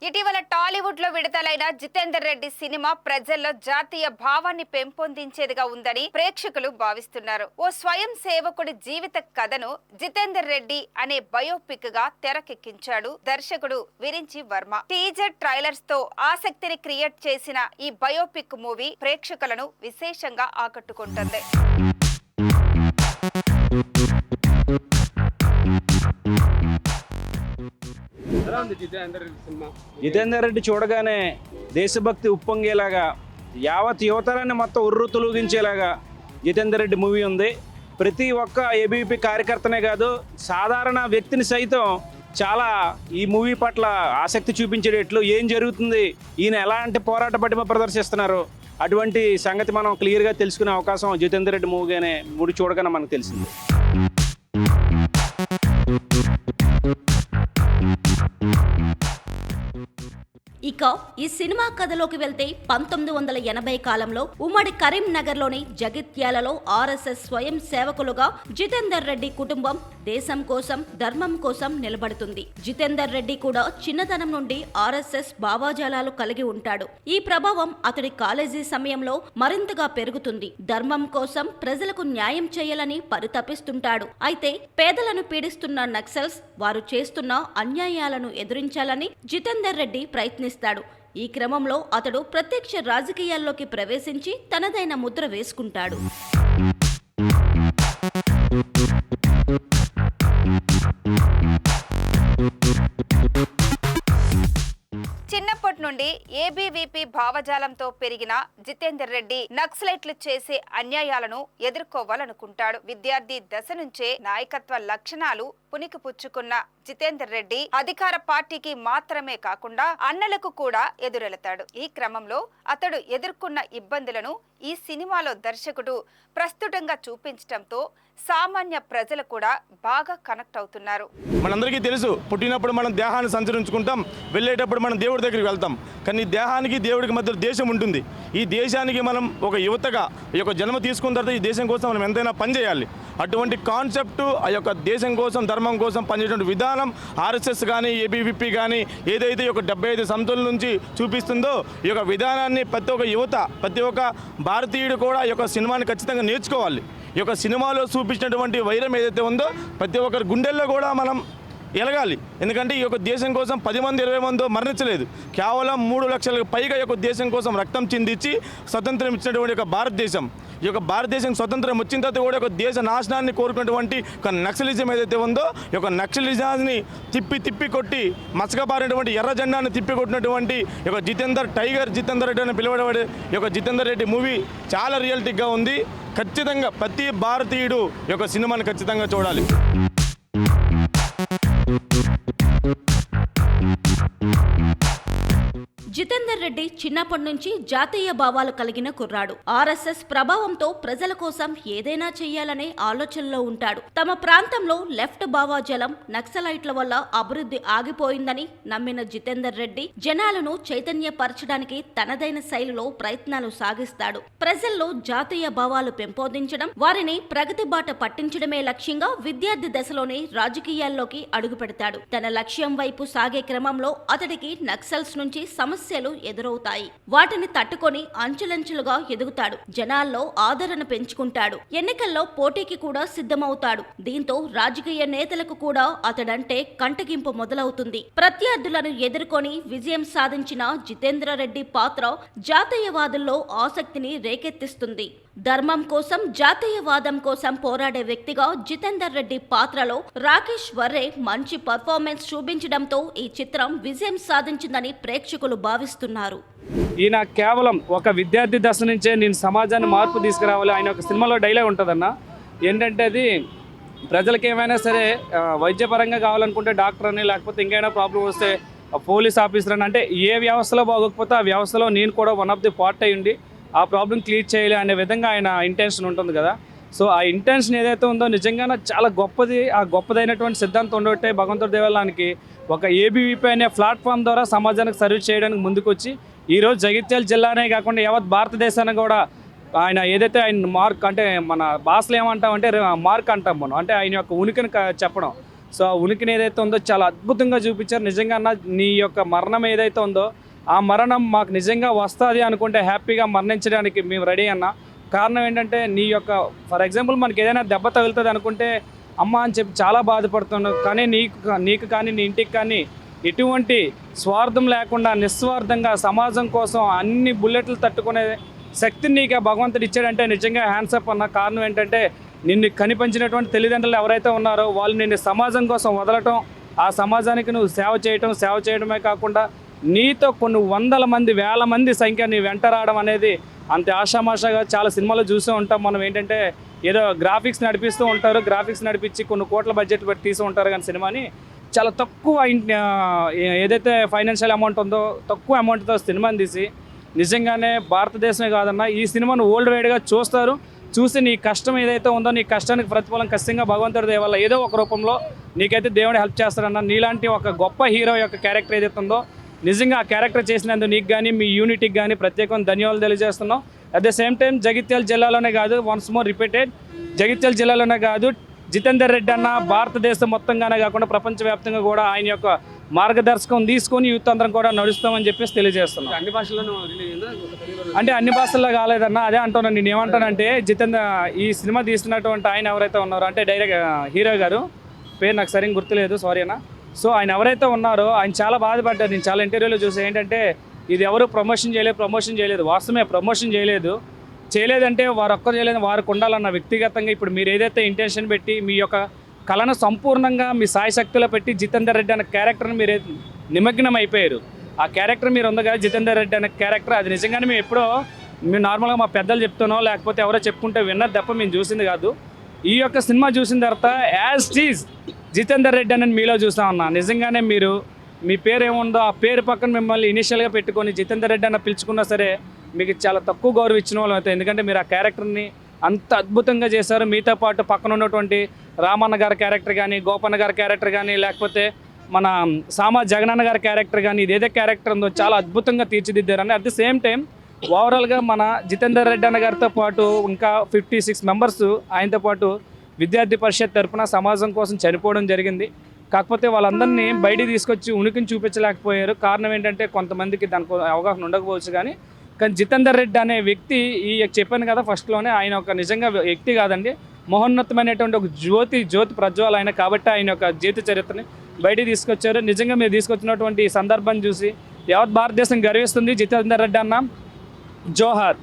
ఇటీవల టాలీవుడ్ లో విడుదలైన జితేందర్ రెడ్డి సినిమా ప్రజల్లో జాతీయ భావాన్ని పెంపొందించేదిగా ఉందని ప్రేక్షకులు భావిస్తున్నారు. ఓ స్వయం సేవకుడి జీవిత కథను జితేందర్ రెడ్డి అనే బయోపిక్ గా తెరకెక్కించాడు దర్శకుడు విరించి వర్మ. టీజర్ ట్రైలర్స్ తో ఆసక్తిని క్రియేట్ చేసిన ఈ బయోపిక్ మూవీ ప్రేక్షకులను విశేషంగా ఆకట్టుకుంటుంది. జితేందర్ రెడ్డి చూడగానే దేశభక్తి ఉప్పొంగేలాగా యావత్ యువతరాన్ని మొత్తం ఉర్రు తొలగించేలాగా జితేందర్ రెడ్డి మూవీ ఉంది. ప్రతి ఒక్క ఏబీవీపీ కార్యకర్తనే కాదు, సాధారణ వ్యక్తిని సైతం చాలా ఈ మూవీ పట్ల ఆసక్తి చూపించేటట్లు ఏం జరుగుతుంది, ఈయన ఎలాంటి పోరాట పటిమ ప్రదర్శిస్తున్నారు అటువంటి సంగతి మనం క్లియర్గా తెలుసుకునే అవకాశం జితేందర్ రెడ్డి మూవీగానే చూడగానే మనకు తెలిసింది. ఇక ఈ సినిమా కథలోకి వెళ్తే 1980 కాలంలో ఉమ్మడి కరీంనగర్లోని జగిత్యాలలో ఆర్ఎస్ఎస్ స్వయం సేవకులుగా జితేందర్ రెడ్డి కుటుంబం దేశం కోసం ధర్మం కోసం నిలబడుతుంది. జితేందర్ రెడ్డి కూడా చిన్నతనం నుండి ఆర్ఎస్ఎస్ భావాజాలాలు కలిగి ఉంటాడు. ఈ ప్రభావం అతడి కాలేజీ సమయంలో మరింతగా పెరుగుతుంది. ధర్మం కోసం ప్రజలకు న్యాయం చేయాలని పరితపిస్తుంటాడు. అయితే పేదలను పీడిస్తున్న నక్సల్స్ వారు చేస్తున్న అన్యాయాలను ఎదిరించాలని జితేందర్ రెడ్డి ప్రయత్నిస్తాడు. ఈ క్రమంలో అతడు ప్రత్యక్ష రాజకీయాల్లోకి ప్రవేశించి తనదైన ముద్ర వేసుకుంటాడు. చిన్నప్పటి నుండి ఏబీవీపీ భావజాలంతో పెరిగిన జితేందర్ రెడ్డి నక్సలైట్లు చేసే అన్యాయాలను ఎదుర్కోవాలనుకుంటాడు. విద్యార్థి దశ నుంచే నాయకత్వ లక్షణాలు పుణికిపుచ్చుకున్న జితేందర్ రెడ్డి అధికార పార్టీకి మాత్రమే కాకుండా అన్నలకు కూడా ఎదురెళతాడు. ఈ క్రమంలో అతడు ఎదుర్కొన్న ఇబ్బందులను ఈ సినిమాలో దర్శకుడు ప్రస్తుతంగా చూపించడంతో సామాన్య ప్రజలు కూడా బాగా కనెక్ట్ అవుతున్నారు. మనందరికీ తెలుసు, పుట్టినప్పుడు మనం దేహాన్ని సంచరించుకుంటాం, వెళ్ళేటప్పుడు మనం దేవుడి దగ్గరికి వెళ్తాం. కానీ దేహానికి దేవుడికి మధ్య దేశం ఉంటుంది. ఈ దేశానికి మనం ఒక యువతగా ఈ యొక్క జన్మ తీసుకున్న తర్వాత ఈ దేశం కోసం మనం ఎంతైనా పనిచేయాలి. అటువంటి కాన్సెప్టు ఆ యొక్క దేశం కోసం ధర్మం కోసం పనిచేటువంటి విధానం ఆర్ఎస్ఎస్ కానీ ఏబీవీపీ కానీ ఏదైతే ఈ యొక్క 75 సంవత్సరాల నుంచి చూపిస్తుందో ఈ యొక్క విధానాన్ని ప్రతి ఒక్క యువత ప్రతి ఒక్క భారతీయుడు కూడా ఈ యొక్క సినిమాని ఖచ్చితంగా నేర్చుకోవాలి. ఈ యొక్క సినిమాలో చూపించినటువంటి వైరం ఏదైతే ఉందో ప్రతి ఒక్కరి గుండెల్లో కూడా మనం ఎలగాలి. ఎందుకంటే ఈ యొక్క దేశం కోసం 10 మంది 20 మందో మరణించలేదు, కేవలం 3 లక్షలకు పైగా ఈ యొక్క దేశం కోసం రక్తం చిందించి స్వతంత్రం ఇచ్చినటువంటి ఒక భారతదేశం. ఈ యొక్క భారతదేశం స్వతంత్రం వచ్చిన తర్వాత కూడా ఒక దేశ నాశనాన్ని కోరుకున్నటువంటి ఒక నక్సలిజం ఏదైతే ఉందో ఈ యొక్క నక్సలిజాన్ని తిప్పి కొట్టి మసకబారినటువంటి ఎర్ర జెండాన్ని తిప్పి కొట్టినటువంటి ఈ యొక్క జితేందర్ రెడ్డి అని పిలువబడే ఈ యొక్క జితేందర్ రెడ్డి మూవీ చాలా రియలిటిక్గా ఉంది. ఖచ్చితంగా ప్రతి భారతీయుడు ఈ యొక్క సినిమాని ఖచ్చితంగా చూడాలి. జితేందర్ రెడ్డి చిన్నప్పటి నుంచి జాతీయ భావాలు కలిగిన కుర్రాడు. ఆర్ఎస్ఎస్ ప్రభావంతో ప్రజల కోసం ఏదైనా చెయ్యాలనే ఆలోచనలో ఉంటాడు. తమ ప్రాంతంలో లెఫ్ట్ భావాజలం నక్సలైట్ల వల్ల అభివృద్ధి ఆగిపోయిందని నమ్మిన జితేందర్ రెడ్డి జనాలను చైతన్యపరచడానికి తనదైన శైలిలో ప్రయత్నాలు సాగిస్తాడు. ప్రజల్లో జాతీయ భావాలు పెంపొందించడం, వారిని ప్రగతి బాట పట్టించడమే లక్ష్యంగా విద్యార్థి దశలోనే రాజకీయాల్లోకి అడుగు పెడతాడు. తన లక్ష్యం వైపు సాగే క్రమంలో అతడికి నక్సల్స్ నుంచి సమస్యలు ఎదురవుతాయి. వాటిని తట్టుకొని అంచెలంచెలుగా ఎదుగుతాడు. జనాల్లో ఆదరణ పెంచుకుంటాడు. ఎన్నికల్లో పోటీకి కూడా సిద్ధమవుతాడు. దీంతో రాజకీయ నేతలకు కూడా అతడంటే కంటగింపు మొదలవుతుంది. ప్రత్యర్థులను ఎదుర్కొని విజయం సాధించిన జితేందర్ రెడ్డి పాత్ర జాతీయవాదుల్లో ఆసక్తిని రేకెత్తిస్తుంది. ధర్మం కోసం జాతీయవాదం కోసం పోరాడే వ్యక్తిగా జితేందర్ రెడ్డి పాత్రలో రాకేష్ వర్రే మంచి పర్ఫార్మెన్స్ చూపించడంతో ఈ చిత్రం విజయం సాధించిందని ప్రేక్షకులు భావిస్తున్నారు. ఈయన కేవలం ఒక విద్యార్థి దశ నుంచే నేను సమాజాన్ని మార్పు తీసుకురావాలి. ఆయన ఒక సినిమాలో డైలాగ్ ఉంటుందన్న, ఏంటంటే అది ప్రజలకు ఏమైనా సరే వైద్యపరంగా కావాలనుకుంటే డాక్టర్ అని, లేకపోతే ఇంకైనా ప్రాబ్లం వస్తే పోలీస్ ఆఫీసర్ అని, అంటే ఏ వ్యవస్థలో బాగోకపోతే ఆ వ్యవస్థలో నేను కూడా వన్ ఆఫ్ ది పార్ట్ అయ్యి ఉండి ఆ ప్రాబ్లం క్లియర్ చేయాలి అనే విధంగా ఆయన ఇంటెన్షన్ ఉంటుంది కదా. సో ఆ ఇంటెన్షన్ ఏదైతే ఉందో నిజంగానే చాలా గొప్పది. ఆ గొప్పదైనటువంటి సిద్ధాంతం ఉండబట్టే భగవంతుడి దేవాలయానికి ఒక ఏబీవీపీ అనే ప్లాట్ఫామ్ ద్వారా సమాజానికి సర్వీస్ చేయడానికి ముందుకొచ్చి ఈరోజు జగిత్యాల జిల్లానే కాకుండా యావత్ భారతదేశాన్ని కూడా ఆయన ఏదైతే ఆయన మార్క్ అంటే మన భాషలో ఏమంటామంటే మార్క్ అంటాం మనం, అంటే ఆయన యొక్క ఉనికిని చెప్పడం. సో ఆ ఉనికిని ఏదైతే ఉందో చాలా అద్భుతంగా చూపించారు. నిజంగా అన్న నీ యొక్క మరణం ఏదైతే ఉందో ఆ మరణం మాకు నిజంగా వస్తుంది అనుకుంటే హ్యాపీగా మరణించడానికి మేము రెడీ అన్న. కారణం ఏంటంటే నీ యొక్క ఫర్ ఎగ్జాంపుల్ మనకి ఏదైనా దెబ్బ తగులుతుంది అనుకుంటే అమ్మ అని చెప్పి చాలా బాధపడుతున్నావు, కానీ నీకు కానీ నీ ఇంటికి కానీ ఎటువంటి స్వార్థం లేకుండా నిస్వార్థంగా సమాజం కోసం అన్ని బుల్లెట్లు తట్టుకునే శక్తిని నీకు భగవంతుడు ఇచ్చాడంటే నిజంగా హ్యాండ్సప్ అన్న. కారణం ఏంటంటే నిన్ను కనిపించినటువంటి తల్లిదండ్రులు ఎవరైతే ఉన్నారో వాళ్ళు నిన్ను సమాజం కోసం వదలటం, ఆ సమాజానికి నువ్వు సేవ చేయడమే కాకుండా నీతో కొన్ని వందల మంది వేల మంది సంఖ్య నీ వెంట రావడం అనేది అంతే ఆషామాషాగా చాలా సినిమాలో చూస్తూ ఉంటాం మనం. ఏంటంటే ఏదో గ్రాఫిక్స్ నడిపిస్తూ ఉంటారు, గ్రాఫిక్స్ నడిపించి కొన్ని కోట్ల బడ్జెట్ పెట్టి తీస్తూ ఉంటారు, కానీ సినిమాని చాలా తక్కువ ఏదైతే ఫైనాన్షియల్ అమౌంట్ ఉందో తక్కువ అమౌంట్తో సినిమాని తీసి నిజంగానే భారతదేశమే కాదన్నా ఈ సినిమాను వరల్డ్ వైడ్గా చూసి నీ కష్టం ఏదైతే ఉందో నీ కష్టానికి ప్రతిఫలం ఖచ్చితంగా భగవంతుడి దయ వల్ల ఏదో ఒక రూపంలో నీకైతే దేవుడు హెల్ప్ చేస్తాడన్న. నీలాంటి ఒక గొప్ప హీరో యొక్క క్యారెక్టర్ ఏదైతే ఉందో నిజంగా ఆ క్యారెక్టర్ చేసినందుకు నీకు కానీ మీ యూనిట్కి కానీ ప్రత్యేకమైన ధన్యవాదాలు తెలియజేస్తున్నాం. At the same time Jagtial జిల్లాలోనే కాదు, వన్స్ మోర్ రిపీటెడ్, జగిత్యాల జిల్లాలోనే కాదు జితేందర్ రెడ్డి అన్న భారతదేశం మొత్తంగానే కాకుండా ప్రపంచవ్యాప్తంగా కూడా ఆయన యొక్క మార్గదర్శకం తీసుకొని యూత్ అందరం కూడా నడుస్తామని చెప్పేసి తెలియజేస్తున్నాం. అన్ని భాషల్లోనూ అంటే అన్ని భాషల్లో కాలేదన్న, అదే అంటున్నాను. నేను ఏమంటానంటే ఈ సినిమా తీస్తున్నటువంటి ఆయన ఎవరైతే ఉన్నారో అంటే డైరెక్ట్ హీరో గారు పేరు నాకు సరిగ్గా గుర్తులేదు, సారీ అన్న. సో ఆయన ఎవరైతే ఉన్నారో ఆయన చాలా బాధపడ్డారు. నేను చాలా ఇంటర్వ్యూలో చూసి ఏంటంటే ఇది ఎవరు ప్రమోషన్ చేయలేదు. వాస్తవమే, ప్రమోషన్ చేయలేదంటే వారు ఒక్కరు చేయలేదు, వారికి ఉండాలన్న. వ్యక్తిగతంగా ఇప్పుడు మీరు ఏదైతే ఇంటెన్షన్ పెట్టి మీ యొక్క కళను సంపూర్ణంగా మీ సాయశక్తిలో పెట్టి జితేందర్ రెడ్డి అనే క్యారెక్టర్ని మీరు నిమగ్నం అయిపోయారు. ఆ క్యారెక్టర్ మీరు ఉంది కదా జితేందర్ రెడ్డి అనే క్యారెక్టర్, అది నిజంగానే మేము ఎప్పుడో మేము నార్మల్గా మా పెద్దలు చెప్తున్నాం లేకపోతే ఎవరో చెప్పుకుంటే విన్నది తప్ప మేము చూసింది కాదు. ఈ యొక్క సినిమా చూసిన తర్వాత యాజ్ టీజ్ జితేందర్ రెడ్డి అని మీలో చూసామన్నా. నిజంగానే మీరు మీ పేరు ఏముందో ఆ పేరు పక్కన మిమ్మల్ని ఇనిషియల్గా పెట్టుకొని జితేందర్ రెడ్డి అన్న పిలుచుకున్నా సరే మీకు చాలా తక్కువ గౌరవం ఇచ్చిన వాళ్ళు అవుతాయి. ఎందుకంటే మీరు ఆ క్యారెక్టర్ని అంత అద్భుతంగా చేశారు. మీతో పాటు పక్కన ఉన్నటువంటి రామన్న గారి క్యారెక్టర్ కానీ, గోపన్న గారి క్యారెక్టర్ కానీ, లేకపోతే మన జగనన్న గారి క్యారెక్టర్ కానీ, ఇదేదో క్యారెక్టర్ ఉందో చాలా అద్భుతంగా తీర్చిదిద్దారని. అట్ ది సేమ్ టైం ఓవరాల్గా మన జితేందర్ రెడ్డి అన్న గారితో పాటు ఇంకా 56 మెంబర్స్ ఆయనతో పాటు విద్యార్థి పరిషత్ తరఫున సమాజం కోసం చనిపోవడం జరిగింది. కాకపోతే వాళ్ళందరినీ బయటికి తీసుకొచ్చి ఉనికిని చూపించలేకపోయారు. కారణం ఏంటంటే కొంతమందికి దానికి అవగాహన ఉండకపోవచ్చు, కానీ జితేందర్ రెడ్డి అనే వ్యక్తి చెప్పాను కదా ఫస్ట్లోనే, ఆయన ఒక నిజంగా వ్యక్తి కాదండి, మహోన్నతమైనటువంటి ఒక జ్యోతి ప్రజ్వాల ఆయన. కాబట్టి ఆయన యొక్క జీవిత చరిత్రని బయటికి తీసుకొచ్చారు. నిజంగా మీరు తీసుకొచ్చినటువంటి ఈ సందర్భాన్ని చూసి యావత్ భారతదేశం గర్విస్తుంది. జితేందర్ రెడ్డి అన్న జోహార్.